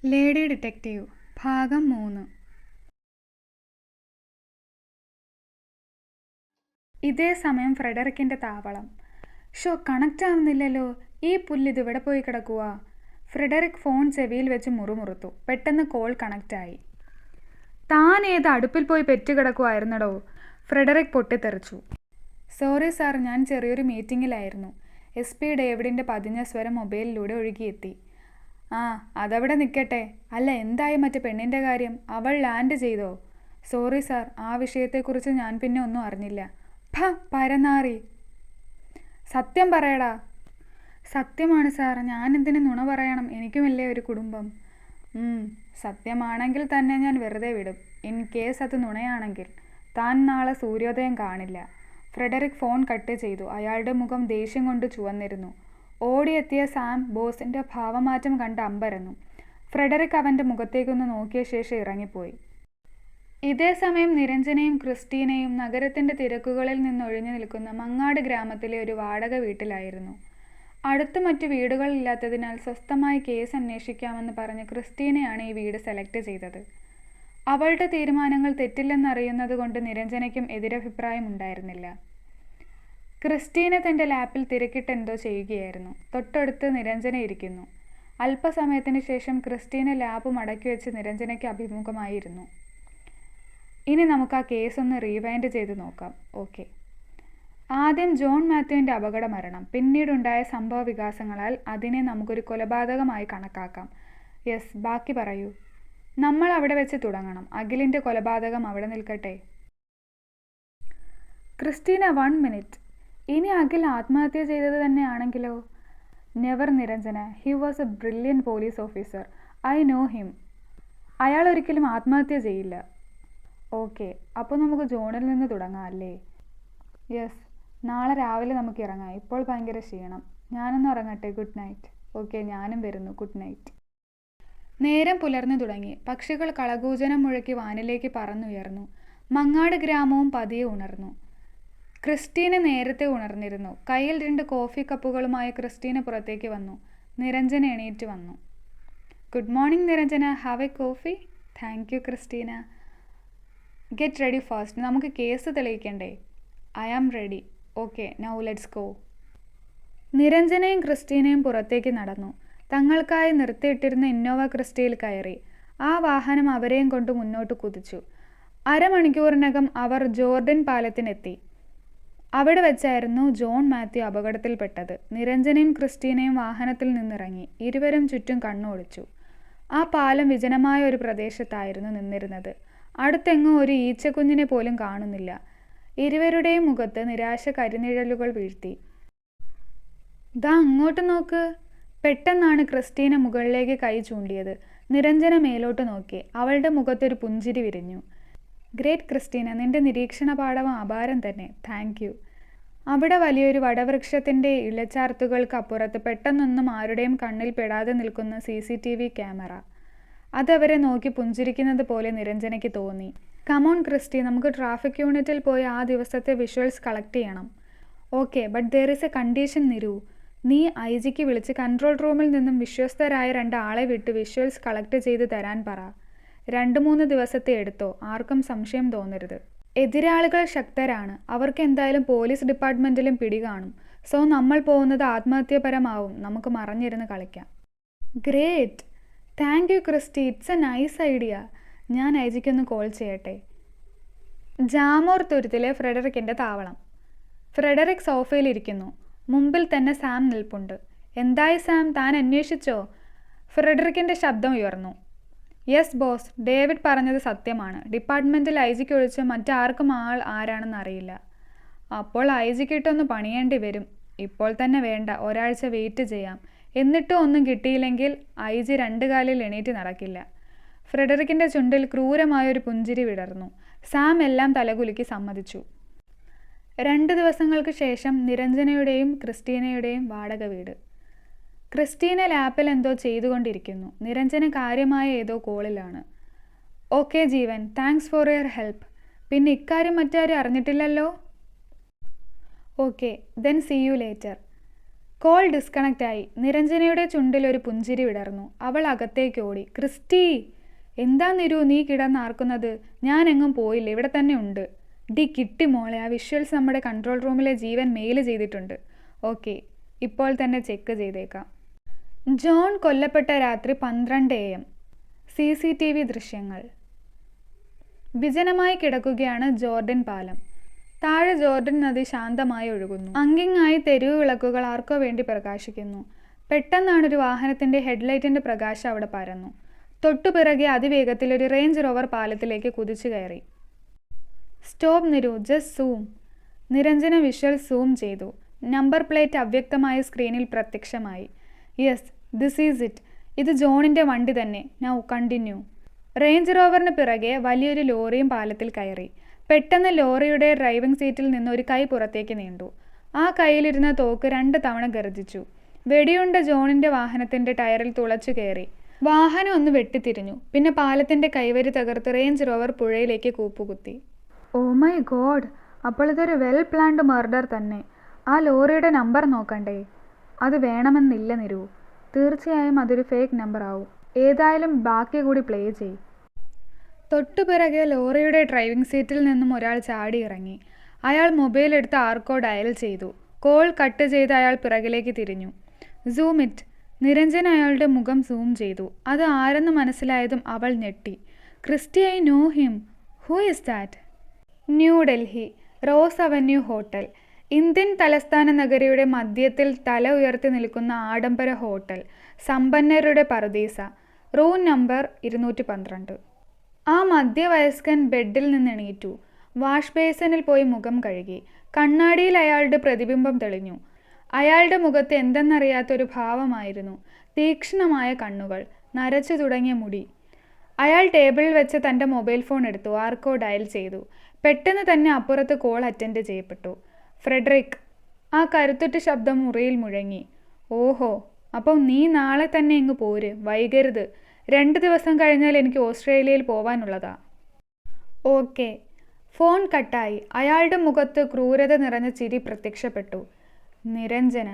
Lady detective ഭാഗം 3. ഇതേ സമയം ഫ്രെഡറിക്കിൻ്റെ താവളം. കണക്റ്റ് ആവുന്നില്ലല്ലോ, ഈ പുല്ല് ഇതിവിടെ പോയി കിടക്കുക. ഫ്രെഡറിക് ഫോൺ ചെവിയിൽ വെച്ച് മുറുമുറുത്തു. പെട്ടെന്ന് കോൾ കണക്റ്റായി. താൻ ഏത് അടുപ്പിൽ പോയി പെറ്റ് കിടക്കുമായിരുന്നടോ? ഫ്രെഡറിക് പൊട്ടിത്തെറിച്ചു. സോറി സാർ, ഞാൻ ചെറിയൊരു മീറ്റിങ്ങിലായിരുന്നു. SP ഡേവിഡിൻ്റെ പതിഞ്ഞ സ്വരം മൊബൈലിലൂടെ ഒഴുകിയെത്തി. ആ, അതവിടെ നിൽക്കട്ടെ. അല്ല, എന്തായി മറ്റു പെണ്ണിൻ്റെ കാര്യം? അവൾ ലാൻഡ് ചെയ്തോ? സോറി സാർ, ആ വിഷയത്തെക്കുറിച്ച് ഞാൻ പിന്നെ ഒന്നും അറിഞ്ഞില്ല. പരനാറി, സത്യം പറയടാ. സത്യമാണ് സാർ, ഞാൻ എന്തിനു നുണ പറയണം? എനിക്കുമല്ലേ ഒരു കുടുംബം. സത്യമാണെങ്കിൽ തന്നെ ഞാൻ വെറുതെ വിടും. ഇൻ കേസ് അത് നുണയാണെങ്കിൽ താൻ നാളെ സൂര്യോദയം കാണില്ല. ഫ്രെഡറിക് ഫോൺ കട്ട് ചെയ്തു. അയാളുടെ മുഖം ദേഷ്യം കൊണ്ട് ചുവന്നിരുന്നു. ഓടിയെത്തിയ സാം ബോസിൻ്റെ ഭാവമാറ്റം കണ്ട് അമ്പരന്നു. ഫ്രെഡറിക് അവൻ്റെ മുഖത്തേക്കൊന്ന് നോക്കിയ ശേഷം ഇറങ്ങിപ്പോയി. ഇതേ സമയം നിരഞ്ജനയും ക്രിസ്റ്റീനയും നഗരത്തിൻ്റെ തിരക്കുകളിൽ നിന്നൊഴിഞ്ഞു നിൽക്കുന്ന മങ്ങാട് ഗ്രാമത്തിലെ ഒരു വാടക വീട്ടിലായിരുന്നു. അടുത്ത് മറ്റു വീടുകളില്ലാത്തതിനാൽ സ്വസ്ഥമായി കേസ് അന്വേഷിക്കാമെന്ന് പറഞ്ഞ് ക്രിസ്റ്റീനയാണ് ഈ വീട് സെലക്ട് ചെയ്തത്. അവളുടെ തീരുമാനങ്ങൾ തെറ്റില്ലെന്നറിയുന്നത് കൊണ്ട് നിരഞ്ജനയ്ക്കും എതിരഭിപ്രായം ഉണ്ടായിരുന്നില്ല. ക്രിസ്റ്റീന തൻ്റെ ലാപ്പിൽ തിരക്കിട്ടെന്തോ ചെയ്യുകയായിരുന്നു. തൊട്ടടുത്ത് നിരഞ്ജന ഇരിക്കുന്നു. അല്പസമയത്തിന് ശേഷം ക്രിസ്റ്റീന ലാപ്പ് മടക്കി വെച്ച് നിരഞ്ജനയ്ക്ക് അഭിമുഖമായിരുന്നു. ഇനി നമുക്ക് ആ കേസൊന്ന് റീവൈൻഡ് ചെയ്ത് നോക്കാം. ഓക്കെ. ആദ്യം ജോൺ മാത്യുവിൻ്റെ അപകട മരണം, പിന്നീടുണ്ടായ സംഭവ വികാസങ്ങളാൽ അതിനെ നമുക്കൊരു കൊലപാതകമായി കണക്കാക്കാം. യെസ്, ബാക്കി പറയൂ. നമ്മൾ അവിടെ വെച്ച് തുടങ്ങണം. അഖിലിൻ്റെ കൊലപാതകം അവിടെ നിൽക്കട്ടെ. Christina, 1 minute. ഇനി അഖിൽ ആത്മഹത്യ ചെയ്തത് തന്നെയാണെങ്കിലോ? Never Niranjana, he was a brilliant police officer. I know him. അയാൾ ഒരിക്കലും ആത്മഹത്യ ചെയ്യില്ല. ഓക്കെ, അപ്പോൾ നമുക്ക് ജോണിൽ നിന്ന് തുടങ്ങാം അല്ലേ? യെസ്, നാളെ രാവിലെ നമുക്ക് ഇറങ്ങാം. ഇപ്പോൾ ഭയങ്കര ക്ഷീണം. ഞാനൊന്ന് ഉറങ്ങട്ടെ. Good night. ഓക്കെ, ഞാനും വരുന്നു. Good night. നേരം പുലർന്നു തുടങ്ങി. പക്ഷികൾ കളകൂജനം മുഴക്കി വാനിലേക്ക് പറന്നുയർന്നു. മങ്ങാട് ഗ്രാമവും പതിയെ ഉണർന്നു. ക്രിസ്റ്റീന നേരത്തെ ഉണർന്നിരുന്നു. കയ്യിൽ 2 കോഫി കപ്പുകളുമായി ക്രിസ്റ്റീന പുറത്തേക്ക് വന്നു. നിരഞ്ജന എണീറ്റ് വന്നു. Good morning Niranjana, have a coffee? Thank you Christina. Get ready fast, നമുക്ക് കേസ് തെളിയിക്കണ്ടേ? I am ready. Okay, now let's go. നിരഞ്ജനയും ക്രിസ്റ്റീനയും പുറത്തേക്ക് നടന്നു. തങ്ങൾക്കായി നിർത്തിയിട്ടിരുന്ന ഇന്നോവ ക്രിസ്റ്റയിൽ കയറി. ആ വാഹനം അവരെയും കൊണ്ട് മുന്നോട്ട് കുതിച്ചു. അരമണിക്കൂറിനകം അവർ ജോർഡൻ പാലത്തിനെത്തി. അവിടെ വെച്ചായിരുന്നു ജോൺ മാത്യു അപകടത്തിൽപ്പെട്ടത്. നിരഞ്ജനയും ക്രിസ്റ്റീനയും വാഹനത്തിൽ നിന്നിറങ്ങി. ഇരുവരും ചുറ്റും കണ്ണോടിച്ചു. ആ പാലം വിജനമായ ഒരു പ്രദേശത്തായിരുന്നു നിന്നിരുന്നത്. അടുത്തെങ്ങും ഒരു ഈച്ചക്കുഞ്ഞിനെ പോലും കാണുന്നില്ല. ഇരുവരുടെയും മുഖത്ത് നിരാശ കരിനിഴലുകൾ വീഴ്ത്തി. ദാ അങ്ങോട്ട് നോക്ക്. പെട്ടെന്നാണ് ക്രിസ്റ്റീന മുകളിലേക്ക് കൈ ചൂണ്ടിയത്. നിരഞ്ജന മേലോട്ട് നോക്കി. അവളുടെ മുഖത്തൊരു പുഞ്ചിരി വിരിഞ്ഞു. ഗ്രേറ്റ് ക്രിസ്റ്റീന, നിന്റെ നിരീക്ഷണ പാടവം അപാരം തന്നെ. Thank you. അവിടെ വലിയൊരു വടവൃക്ഷത്തിൻ്റെ ഇലച്ചാർത്തുകൾക്ക് അപ്പുറത്ത് പെട്ടെന്നൊന്നും ആരുടെയും കണ്ണിൽ പെടാതെ നിൽക്കുന്ന CCTV ക്യാമറ. അതവരെ നോക്കി പുഞ്ചിരിക്കുന്നത് പോലെ നിരഞ്ജനയ്ക്ക് തോന്നി. കമോൺ ക്രിസ്റ്റി, നമുക്ക് ട്രാഫിക് യൂണിറ്റിൽ പോയി ആ ദിവസത്തെ വിഷ്വൽസ് കളക്ട് ചെയ്യണം. Okay, but there is a condition Niru. നീ IG വിളിച്ച് കൺട്രോൾ റൂമിൽ നിന്നും വിശ്വസ്തരായ 2 ആളെ വിട്ട് വിഷ്വൽസ് കളക്ട് ചെയ്ത് തരാൻ പറ. 2-3 ദിവസത്തെ എടുത്തോ, ആർക്കും സംശയം തോന്നരുത്. എതിരാളികൾ ശക്തരാണ്. അവർക്ക് എന്തായാലും പോലീസ് ഡിപ്പാർട്ട്മെൻറ്റിലും പിടികാണും. സോ നമ്മൾ പോകുന്നത് ആത്മഹത്യപരമാവും. നമുക്ക് മറഞ്ഞിരുന്ന് കളിക്കാം. Great, thank you Christy, it's a nice idea. ഞാൻ IG കോൾ ചെയ്യട്ടെ. ജാമോർ തുരുത്തിലെ ഫ്രെഡറിക്കിൻ്റെ താവളം. ഫ്രെഡറിക് സോഫയിലിരിക്കുന്നു. മുമ്പിൽ തന്നെ സാം നിൽപ്പുണ്ട്. എന്തായി സാം, താൻ അന്വേഷിച്ചോ? ഫ്രെഡറിക്കിൻ്റെ ശബ്ദം ഉയർന്നു. യെസ് ബോസ്, ഡേവിഡ് പറഞ്ഞത് സത്യമാണ്. ഡിപ്പാർട്ട്മെൻറ്റിൽ IG ഒഴിച്ച് മറ്റാർക്കും ആൾ ആരാണെന്ന് അറിയില്ല. അപ്പോൾ IG ഇട്ടൊന്ന് പണിയേണ്ടി വരും. ഇപ്പോൾ തന്നെ വേണ്ട, ഒരാഴ്ച വെയിറ്റ് ചെയ്യാം. എന്നിട്ടും ഒന്നും കിട്ടിയില്ലെങ്കിൽ IG 2 കാലിൽ എണീറ്റ് നടക്കില്ല. ഫ്രെഡറിക്കിൻ്റെ ചുണ്ടിൽ ക്രൂരമായൊരു പുഞ്ചിരി വിടർന്നു. സാം എല്ലാം തലകുലുക്കി സമ്മതിച്ചു. 2 ദിവസങ്ങൾക്ക് ശേഷം നിരഞ്ജനയുടെയും ക്രിസ്റ്റീനയുടെയും വാടക വീട്. ക്രിസ്റ്റീന ലാപ്പിൽ എന്തോ ചെയ്തുകൊണ്ടിരിക്കുന്നു. നിരഞ്ജന കാര്യമായ ഏതോ കോളിലാണ്. Okay Jeevan, thanks for your help. പിന്നെ ഇക്കാര്യം മറ്റാരും അറിഞ്ഞിട്ടില്ലല്ലോ? Okay, then see you later. Call disconnect ആയി. നിരഞ്ജനയുടെ ചുണ്ടിൽ ഒരു പുഞ്ചിരി വിടർന്നു. അവൾ അകത്തേക്ക് ഓടി. ക്രിസ്റ്റി! എന്താ നിരു നീ കിടന്നാർക്കുന്നത്? ഞാൻ എങ്ങും പോയില്ല, ഇവിടെ തന്നെ ഉണ്ട്. ഡി കിട്ടി മോളെ, ആ വിഷ്വൽസ് നമ്മുടെ കൺട്രോൾ റൂമിലെ ജീവൻ മെയിൽ ചെയ്തിട്ടുണ്ട്. ഓക്കെ, ഇപ്പോൾ തന്നെ ചെക്ക് ചെയ്തേക്കാം. ജോൺ കൊല്ലപ്പെട്ട രാത്രി 12 AM. CCTV ദൃശ്യങ്ങൾ. വിജനമായി കിടക്കുകയാണ് ജോർഡൻ പാലം. താഴെ ജോർഡൻ നദി ശാന്തമായി ഒഴുകുന്നു. അങ്ങിങ്ങായി തെരുവ് വിളക്കുകൾ ആർക്കോ വേണ്ടി പ്രകാശിക്കുന്നു. പെട്ടെന്നാണ് ഒരു വാഹനത്തിന്റെ ഹെഡ്ലൈറ്റിന്റെ പ്രകാശം അവിടെ പരന്നു. തൊട്ടുപിറകെ അതിവേഗത്തിൽ ഒരു റേഞ്ച് റോവർ പാലത്തിലേക്ക് കുതിച്ചു കയറി. Stop Niru, just zoom. Niranjana visual zoom ചെയ്തു. നമ്പർ പ്ലേറ്റ് അവ്യക്തമായ സ്ക്രീനിൽ പ്രത്യക്ഷമായി. Yes, this is it. ഇത് ജോണിന്റെ വണ്ടി തന്നെ. Now continue. റേഞ്ച് റോവറിന് പിറകെ വലിയൊരു ലോറിയും പാലത്തിൽ കയറി. പെട്ടെന്ന് ലോറിയുടെ ഡ്രൈവിംഗ് സീറ്റിൽ നിന്ന് ഒരു കൈ പുറത്തേക്ക് നീണ്ടു. ആ കൈയിലിരുന്ന തോക്ക് 2 തവണ ഗർജിച്ചു. വെടിയുണ്ട ജോണിന്റെ വാഹനത്തിന്റെ ടയറിൽ തുളച്ചു കയറി. വാഹനം ഒന്ന് വെട്ടിത്തിരിഞ്ഞു. പിന്നെ പാലത്തിന്റെ കൈവരി തകർത്ത് റേഞ്ച് റോവർ പുഴയിലേക്ക് കൂപ്പുകുത്തി. ഓ മൈ ഗോഡ്, അപ്പോൾ ഇതൊരു വെൽ പ്ലാൻഡ് മർഡർ തന്നെ. ആ ലോറിയുടെ നമ്പർ നോക്കണ്ടേ? അത് വേണമെന്നില്ല നിരു. തീർച്ചയായും അതൊരു ഫേക്ക് നമ്പർ ആവും. ഏതായാലും ബാക്കി കൂടി പ്ലേ ചെയ്. തൊട്ടുപിറകെ ലോറിയുടെ ഡ്രൈവിംഗ് സീറ്റിൽ നിന്നും ഒരാൾ ചാടി ഇറങ്ങി. അയാൾ മൊബൈൽ എടുത്ത് ആർക്കോ ഡയൽ ചെയ്തു. കോൾ കട്ട് ചെയ്ത് അയാൾ പിറകിലേക്ക് തിരിഞ്ഞു. Zoom it. നിരഞ്ജൻ അയാളുടെ മുഖം സൂം ചെയ്തു. അത് ആരെന്ന് മനസ്സിലായതും അവൾ ഞെട്ടി. Christy, I know him. Who is that? New Delhi, Rose Avenue hotel. Indian തലസ്ഥാന നഗരിയുടെ മധ്യത്തിൽ തല ഉയർത്തി നിൽക്കുന്ന ആഡംബര ഹോട്ടൽ. സമ്പന്നരുടെ പറുദീസ. Room number 212. ആ മധ്യവയസ്കൻ ബെഡിൽ നിന്ന് എണീറ്റു. വാഷ് ബേസിനിൽ പോയി മുഖം കഴുകി. കണ്ണാടിയിൽ അയാളുടെ പ്രതിബിംബം തെളിഞ്ഞു. അയാളുടെ മുഖത്ത് എന്തെന്നറിയാത്തൊരു ഭാവമായിരുന്നു. തീക്ഷ്ണമായ കണ്ണുകൾ, നരച്ചു തുടങ്ങിയ മുടി. അയാൾ ടേബിളിൽ വെച്ച് തൻ്റെ മൊബൈൽ ഫോൺ എടുത്തു. ആർക്കോ ഡയൽ ചെയ്തു. പെട്ടെന്ന് തന്നെ അപ്പുറത്ത് കോൾ അറ്റൻഡ് ചെയ്യപ്പെട്ടു. ഫ്രെഡറിക്. ആ കരുത്തുറ്റ ശബ്ദം മുറിയിൽ മുഴങ്ങി. ഓഹോ, അപ്പം നീ നാളെ തന്നെ ഇങ്ങ് പോര്, വൈകരുത്. 2 ദിവസം കഴിഞ്ഞാൽ എനിക്ക് ഓസ്ട്രേലിയയിൽ പോവാനുള്ളതാ. ഓക്കെ. ഫോൺ കട്ടായി. അയാളുടെ മുഖത്ത് ക്രൂരത നിറഞ്ഞ ചിരി പ്രത്യക്ഷപ്പെട്ടു. Niranjana,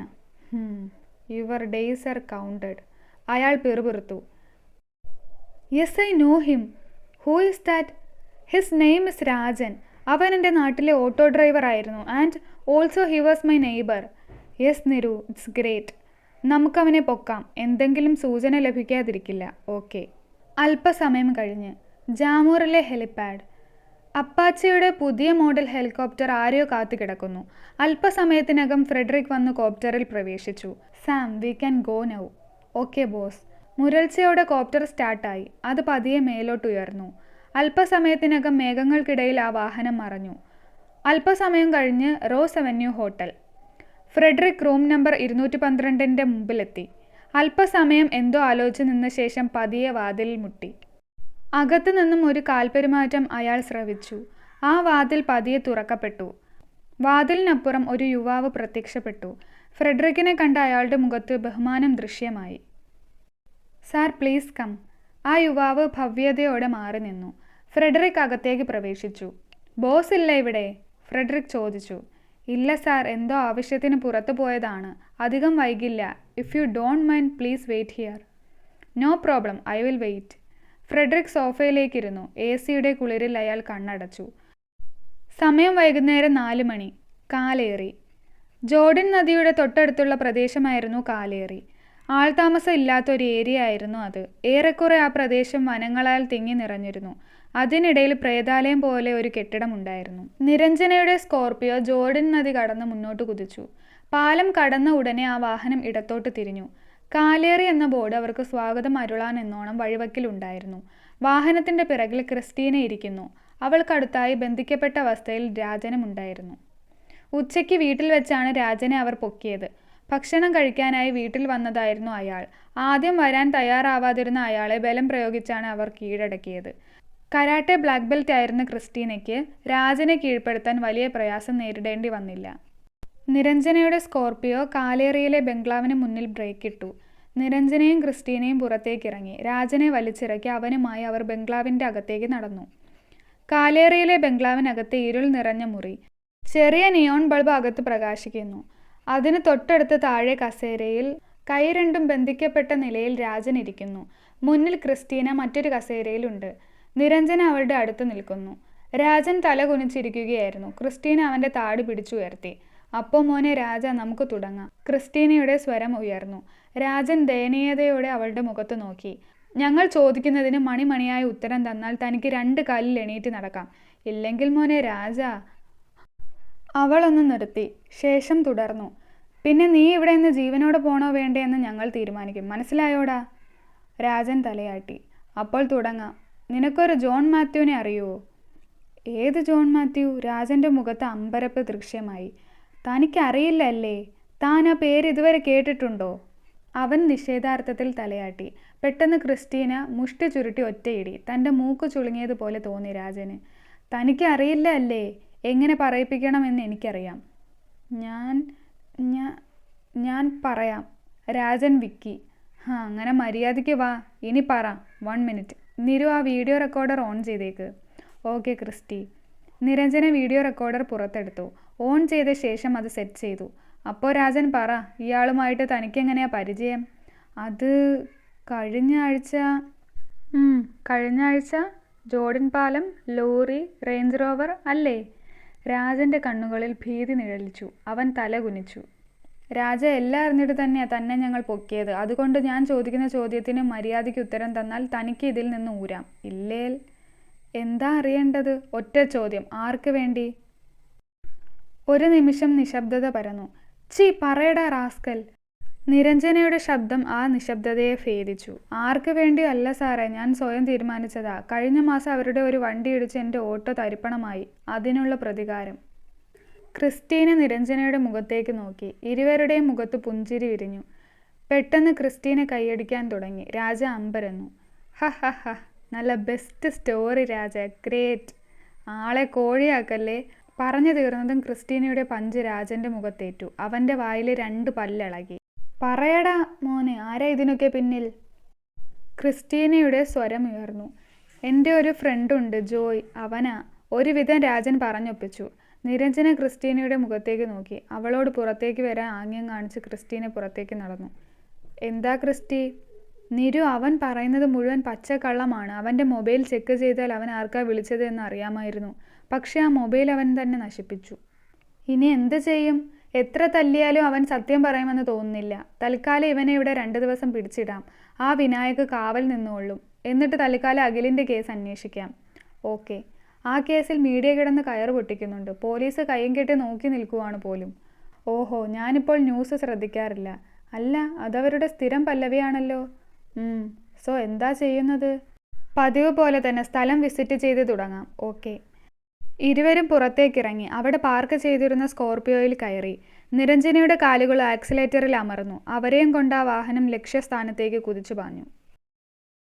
your days are counted. അയാൾ പിറുപിറുത്തു. Yes, I know him. Who is that? His name is Rajan. അവൻ എൻ്റെ നാട്ടിലെ ഓട്ടോ ഡ്രൈവർ ആയിരുന്നു. And also he was my neighbour. Yes Niru, it's great. നമുക്കവനെ പൊക്കാം. എന്തെങ്കിലും സൂചന ലഭിക്കാതിരിക്കില്ല. ഓക്കെ. അല്പസമയം കഴിഞ്ഞ് ജാമൂറിലെ ഹെലിപാഡ്. അപ്പാച്ചയുടെ പുതിയ മോഡൽ ഹെലികോപ്റ്റർ ആരെയോ കാത്തു കിടക്കുന്നു. അല്പസമയത്തിനകം ഫ്രെഡറിക് വന്ന് കോപ്റ്ററിൽ പ്രവേശിച്ചു. Sam, we can go now. Okay boss. മുരൾച്ചയോടെ കോപ്റ്റർ സ്റ്റാർട്ടായി. അത് പതിയെ മേലോട്ടുയർന്നു. അല്പസമയത്തിനകം മേഘങ്ങൾക്കിടയിൽ ആ വാഹനം മറഞ്ഞു. അല്പസമയം കഴിഞ്ഞ് Rose Avenue hotel. Frederick room number 212-ന്റെ മുമ്പിലെത്തി. അല്പസമയം എന്തോ ആലോചിച്ച് നിന്ന ശേഷം പതിയെ വാതിലിൽ മുട്ടി. അകത്തു നിന്നും ഒരു കാൽപെരുമാറ്റം അയാൾ ശ്രവിച്ചു. ആ വാതിൽ പതിയെ തുറക്കപ്പെട്ടു. വാതിലിനപ്പുറം ഒരു യുവാവ് പ്രത്യക്ഷപ്പെട്ടു. ഫ്രെഡറിക്കിനെ കണ്ട അയാളുടെ മുഖത്ത് ബഹുമാനം ദൃശ്യമായി. Sir, please come. ആ യുവാവ് ഭവ്യതയോടെ മാറി നിന്നു. ഫ്രെഡറിക് അകത്തേക്ക് പ്രവേശിച്ചു. ബോസ് ഇല്ല ഇവിടെ? ഫ്രെഡറിക് ചോദിച്ചു. ഇല്ല സാർ, എന്തോ ആവശ്യത്തിന് പുറത്തു പോയതാണ്. അധികം വൈകില്ല. If you don't mind, please wait here. No problem, I will wait. Frederick സോഫയിലേക്കിരുന്നു. AC-യുടെ കുളിരിൽ അയാൾ കണ്ണടച്ചു. സമയം വൈകുന്നേരം 4 മണി. കാലേറി. ജോർഡൻ നദിയുടെ തൊട്ടടുത്തുള്ള പ്രദേശമായിരുന്നു കാലേറി. ആൾതാമസം ഇല്ലാത്ത ഒരു ഏരിയ ആയിരുന്നു അത്. ഏറെക്കുറെ ആ പ്രദേശം വനങ്ങളാൽ തിങ്ങി നിറഞ്ഞിരുന്നു. അതിനിടയിൽ പ്രേതാലയം പോലെ ഒരു കെട്ടിടമുണ്ടായിരുന്നു. നിരഞ്ജനയുടെ സ്കോർപിയോ ജോർഡൻ നദി കടന്ന് മുന്നോട്ട് കുതിച്ചു. പാലം കടന്ന ഉടനെ ആ വാഹനം ഇടത്തോട്ട് തിരിഞ്ഞു. കാലേറി എന്ന ബോർഡ് അവർക്ക് സ്വാഗതം അരുളാൻ എന്നോണം വഴിവക്കിലുണ്ടായിരുന്നു. വാഹനത്തിന്റെ പിറകിൽ ക്രിസ്റ്റീന ഇരിക്കുന്നു. അവൾക്കടുത്തായി ബന്ധിക്കപ്പെട്ട അവസ്ഥയിൽ രാജനും ഉണ്ടായിരുന്നു. ഉച്ചയ്ക്ക് വീട്ടിൽ വെച്ചാണ് രാജനെ അവർ പൊക്കിയത്. ഭക്ഷണം കഴിക്കാനായി വീട്ടിൽ വന്നതായിരുന്നു അയാൾ. ആദ്യം വരാൻ തയ്യാറാവാതിരുന്ന അയാളെ ബലം പ്രയോഗിച്ചാണ് അവർ കീഴടക്കിയത്. കരാട്ടെ ബ്ലാക്ക് ബെൽറ്റ് ആയിരുന്ന ക്രിസ്റ്റീനയ്ക്ക് രാജനെ കീഴ്പ്പെടുത്താൻ വലിയ പ്രയാസം നേരിടേണ്ടി വന്നില്ല. നിരഞ്ജനയുടെ സ്കോർപിയോ കാലേറിയിലെ ബംഗ്ലാവിന് മുന്നിൽ ബ്രേക്കിട്ടു. നിരഞ്ജനയും ക്രിസ്റ്റീനയും പുറത്തേക്കിറങ്ങി. രാജനെ വലിച്ചിറക്കി അവനുമായി അവർ ബംഗ്ലാവിൻ്റെ അകത്തേക്ക് നടന്നു. കാലേറിയിലെ ബംഗ്ലാവിനകത്ത് ഇരുൾ നിറഞ്ഞ മുറി. ചെറിയ നിയോൺ ബൾബ് അകത്ത് പ്രകാശിക്കുന്നു. അതിന് തൊട്ടടുത്ത് താഴെ കസേരയിൽ കൈ രണ്ടും ബന്ധിക്കപ്പെട്ട നിലയിൽ രാജൻ ഇരിക്കുന്നു. മുന്നിൽ ക്രിസ്റ്റീന മറ്റൊരു കസേരയിലുണ്ട്. നിരഞ്ജന അവളുടെ അടുത്ത് നിൽക്കുന്നു. രാജൻ തല കുനിച്ചിരിക്കുകയായിരുന്നു. ക്രിസ്റ്റീന അവൻ്റെ താടി പിടിച്ചുയർത്തി. "അപ്പോ മോനെ രാജ, നമുക്ക് തുടങ്ങാം." ക്രിസ്റ്റീനയുടെ സ്വരം ഉയർന്നു. രാജൻ ദയനീയതയോടെ അവളുടെ മുഖത്ത് നോക്കി. "ഞങ്ങൾ ചോദിക്കുന്നതിന് മണിമണിയായ ഉത്തരം തന്നാൽ തനിക്ക് 2 കാലിൽ എണീറ്റ് നടക്കാം. ഇല്ലെങ്കിൽ മോനെ രാജ." അവളൊന്ന് നിർത്തി. ശേഷം തുടർന്നു. "പിന്നെ നീ ഇവിടെ നിന്ന് ജീവനോടെ പോണോ വേണ്ടേ എന്ന് ഞങ്ങൾ തീരുമാനിക്കും. മനസ്സിലായോടാ?" രാജൻ തലയാട്ടി. "അപ്പോൾ തുടങ്ങാം. നിനക്കൊരു ജോൺ മാത്യുവിനെ അറിയുമോ?" "ഏത് ജോൺ മാത്യു?" രാജൻ്റെ മുഖത്ത് അമ്പരപ്പ് ദൃശ്യമായി. "തനിക്കറിയില്ല അല്ലേ? താൻ ആ പേര് ഇതുവരെ കേട്ടിട്ടുണ്ടോ?" അവൻ നിഷേധാർത്ഥത്തിൽ തലയാട്ടി. പെട്ടെന്ന് ക്രിസ്റ്റീന മുഷ്ടി ചുരുട്ടി ഒറ്റയിടി. തൻ്റെ മൂക്ക് ചുളുങ്ങിയതുപോലെ തോന്നി രാജന്. "തനിക്ക് അറിയില്ല അല്ലേ? എങ്ങനെ പറയിപ്പിക്കണമെന്ന് എനിക്കറിയാം." ഞാൻ ഞാൻ പറയാം." രാജൻ വിക്കി. അങ്ങനെ മര്യാദയ്ക്ക് വാ. ഇനി പറ." 1 മിനിറ്റ്. നിരു, ആ വീഡിയോ റെക്കോർഡർ ഓൺ ചെയ്തേക്ക്." "Okay Christy." Niranjana video recorder പുറത്തെടുത്തു. ഓൺ ചെയ്ത ശേഷം അത് സെറ്റ് ചെയ്തു. "അപ്പോൾ രാജൻ പറ, ഇയാളുമായിട്ട് തനിക്കെങ്ങനെയാ പരിചയം?" "അത് കഴിഞ്ഞ ആഴ്ച." "കഴിഞ്ഞ ആഴ്ച? ജോർഡൻ പാലം, ലോറി, റേഞ്ച് റോവർ അല്ലേ?" രാജൻ്റെ കണ്ണുകളിൽ ഭീതി നിഴലിച്ചു. അവൻ തല കുനിച്ചു. "രാജ, എല്ലാം അറിഞ്ഞിട്ട് തന്നെയാ തന്നെ ഞങ്ങൾ പൊക്കിയത്. അതുകൊണ്ട് ഞാൻ ചോദിക്കുന്ന ചോദ്യത്തിന് മര്യാദയ്ക്ക് ഉത്തരം തന്നാൽ തനിക്ക് ഇതിൽ നിന്ന് ഊരാം. ഇല്ലേൽ..." "എന്താ അറിയേണ്ടത്?" "ഒറ്റ ചോദ്യം. ആർക്ക് വേണ്ടി?" ഒരു നിമിഷം നിശബ്ദത പരന്നു. "ചീ, പറയടാ റാസ്കൽ." നിരഞ്ജനയുടെ ശബ്ദം ആ നിശബ്ദതയെ ഭേദിച്ചു. "ആർക്ക് വേണ്ടിയോ അല്ല സാറേ, ഞാൻ സ്വയം തീരുമാനിച്ചതാ. കഴിഞ്ഞ മാസം അവരുടെ ഒരു വണ്ടി ഇടിച്ച് എൻ്റെ ഓട്ടോ തരിപ്പണമായി. അതിനുള്ള പ്രതികാരം." ക്രിസ്റ്റീന നിരഞ്ജനയുടെ മുഖത്തേക്ക് നോക്കി. ഇരുവരുടെയും മുഖത്ത് പുഞ്ചിരി വിരിഞ്ഞു. പെട്ടെന്ന് ക്രിസ്റ്റീന കൈയടിക്കാൻ തുടങ്ങി. രാജ അമ്പരന്നു. "ഹ ഹ ഹ, നല്ല ബെസ്റ്റ് സ്റ്റോറി രാജ, ഗ്രേറ്റ്. ആളെ കോഴിയാക്കല്ലേ." പറഞ്ഞു തീർന്നതും ക്രിസ്റ്റീനയുടെ പഞ്ച് രാജൻ്റെ മുഖത്തേറ്റു. അവൻ്റെ വായിൽ 2 പല്ലിളകി. "പറയടാ മോനെ, ആരാ ഇതിനൊക്കെ പിന്നിൽ?" ക്രിസ്റ്റീനയുടെ സ്വരം ഉയർന്നു. "എൻ്റെ ഒരു ഫ്രണ്ടുണ്ട്, ജോയ്. അവനാ." ഒരുവിധം രാജൻ പറഞ്ഞൊപ്പിച്ചു. നിരഞ്ജന ക്രിസ്റ്റീനയുടെ മുഖത്തേക്ക് നോക്കി. അവളോട് പുറത്തേക്ക് വരാൻ ആംഗ്യം കാണിച്ച് ക്രിസ്റ്റീന പുറത്തേക്ക് നടന്നു. "എന്താ ക്രിസ്റ്റി?" "നിരു, അവൻ പറയുന്നത് മുഴുവൻ പച്ചക്കള്ളമാണ്. അവൻ്റെ മൊബൈൽ ചെക്ക് ചെയ്താൽ അവൻ ആർക്കാ വിളിച്ചത് എന്ന് അറിയാമായിരുന്നു. പക്ഷേ ആ മൊബൈൽ അവൻ തന്നെ നശിപ്പിച്ചു." "ഇനി എന്ത് ചെയ്യും?" "എത്ര തല്ലിയാലും അവൻ സത്യം പറയുമെന്ന് തോന്നുന്നില്ല. തൽക്കാലം ഇവനെ ഇവിടെ 2 ദിവസം പിടിച്ചിടാം. ആ വിനായക് കാവൽ നിന്നുകൊള്ളും. എന്നിട്ട് തൽക്കാലം അഖിലിൻ്റെ കേസ് അന്വേഷിക്കാം." "ഓക്കെ." "ആ കേസിൽ മീഡിയ കിടന്ന് കയറ് പൊട്ടിക്കുന്നുണ്ട്. പോലീസ് കയ്യും കെട്ടി നോക്കി നിൽക്കുവാണ് പോലും." "ഓഹോ, ഞാനിപ്പോൾ ന്യൂസ് ശ്രദ്ധിക്കാറില്ല." "അല്ല, അതവരുടെ സ്ഥിരം പല്ലവിയാണല്ലോ." സോ എന്താ ചെയ്യുന്നത്?" "പതിവ് പോലെ തന്നെ സ്ഥലം വിസിറ്റ് ചെയ്ത് തുടങ്ങാം." "ഓക്കെ." ഇരുവരും പുറത്തേക്കിറങ്ങി. അവിടെ പാർക്ക് ചെയ്തിരുന്ന സ്കോർപിയോയിൽ കയറി. നിരഞ്ജനയുടെ കാലുകൾ ആക്സിലേറ്ററിൽ അമർന്നു. അവരെയും കൊണ്ട് ആ വാഹനം ലക്ഷ്യസ്ഥാനത്തേക്ക് കുതിച്ചു പാഞ്ഞു.